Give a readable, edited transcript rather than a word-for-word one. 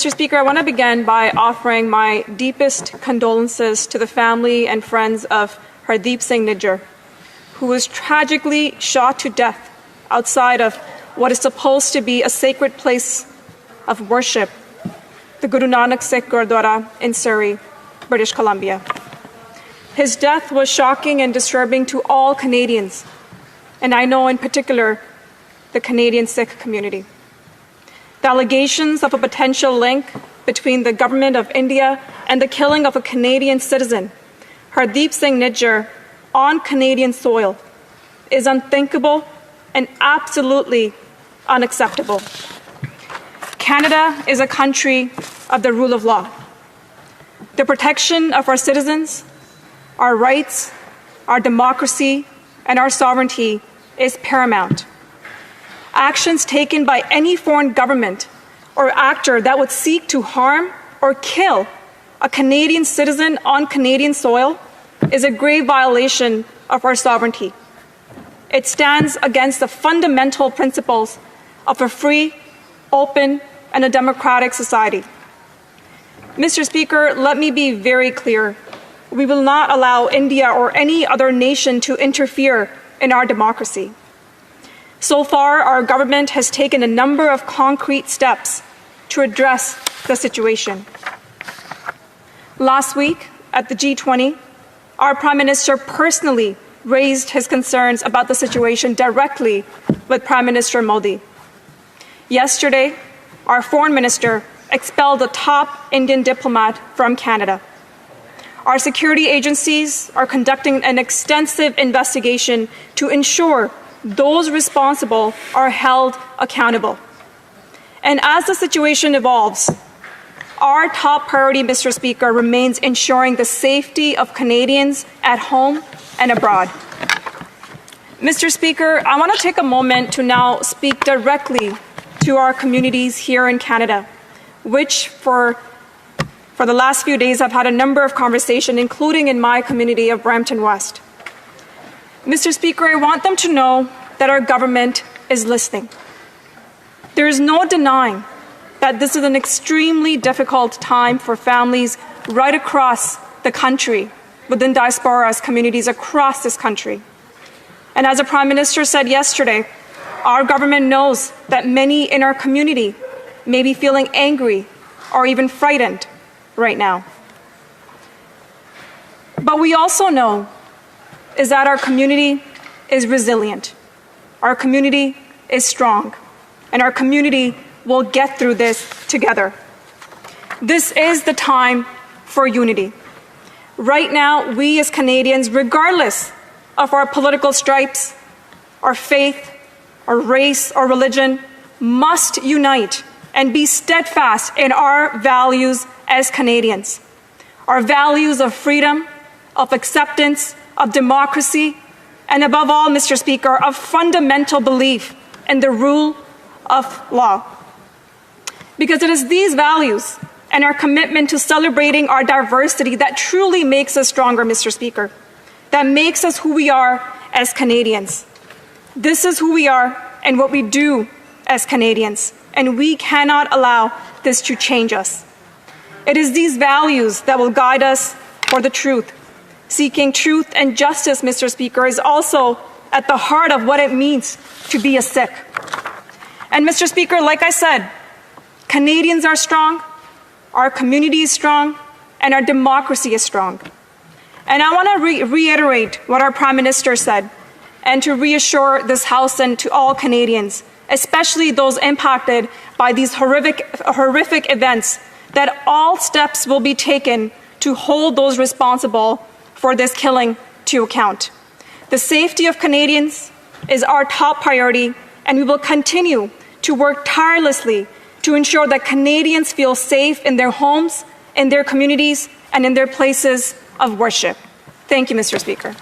Mr. Speaker, I want to begin by offering my deepest condolences to the family and friends of Hardeep Singh Nijjar, who was tragically shot to death outside of what is supposed to be a sacred place of worship, the Guru Nanak Sikh Gurdwara in Surrey, British Columbia. His death was shocking and disturbing to all Canadians, and I know in particular the Canadian Sikh community. The allegations of a potential link between the government of India and the killing of a Canadian citizen, Hardeep Singh Nijjar, on Canadian soil is unthinkable and absolutely unacceptable. Canada is a country of the rule of law. The protection of our citizens, our rights, our democracy, and our sovereignty is paramount. Actions taken by any foreign government or actor that would seek to harm or kill a Canadian citizen on Canadian soil is a grave violation of our sovereignty. It stands against the fundamental principles of a free, open, and a democratic society. Mr. Speaker, let me be very clear. We will not allow India or any other nation to interfere in our democracy. So far, our government has taken a number of concrete steps to address the situation. Last week at the G20, our Prime Minister personally raised his concerns about the situation directly with Prime Minister Modi. Yesterday, our Foreign Minister expelled a top Indian diplomat from Canada. Our security agencies are conducting an extensive investigation to ensure those responsible are held accountable. And as the situation evolves, our top priority, Mr. Speaker, remains ensuring the safety of Canadians at home and abroad. Mr. Speaker, I want to take a moment to now speak directly to our communities here in Canada, which for the last few days I've had a number of conversations, including in my community of Brampton West. Mr. Speaker, I want them to know that our government is listening. There is no denying that this is an extremely difficult time for families right across the country, within diasporas, communities across this country. And as the Prime Minister said yesterday, our government knows that many in our community may be feeling angry or even frightened right now. But we also know is that our community is resilient, our community is strong, and our community will get through this together. This is the time for unity. Right now, we as Canadians, regardless of our political stripes, our faith, our race, or religion, must unite and be steadfast in our values as Canadians. Our values of freedom, of acceptance, of democracy, and above all, Mr. Speaker, of fundamental belief in the rule of law. Because it is these values and our commitment to celebrating our diversity that truly makes us stronger, Mr. Speaker, that makes us who we are as Canadians. This is who we are and what we do as Canadians, and we cannot allow this to change us. It is these values that will guide us for the truth. Seeking truth and justice, Mr. Speaker, is also at the heart of what it means to be a Sikh. And Mr. Speaker, like I said, Canadians are strong, our community is strong, and our democracy is strong. And I want to reiterate what our Prime Minister said, and to reassure this House and to all Canadians, especially those impacted by these horrific events, that all steps will be taken to hold those responsible for this killing to account. The safety of Canadians is our top priority, and we will continue to work tirelessly to ensure that Canadians feel safe in their homes, in their communities, and in their places of worship. Thank you, Mr. Speaker.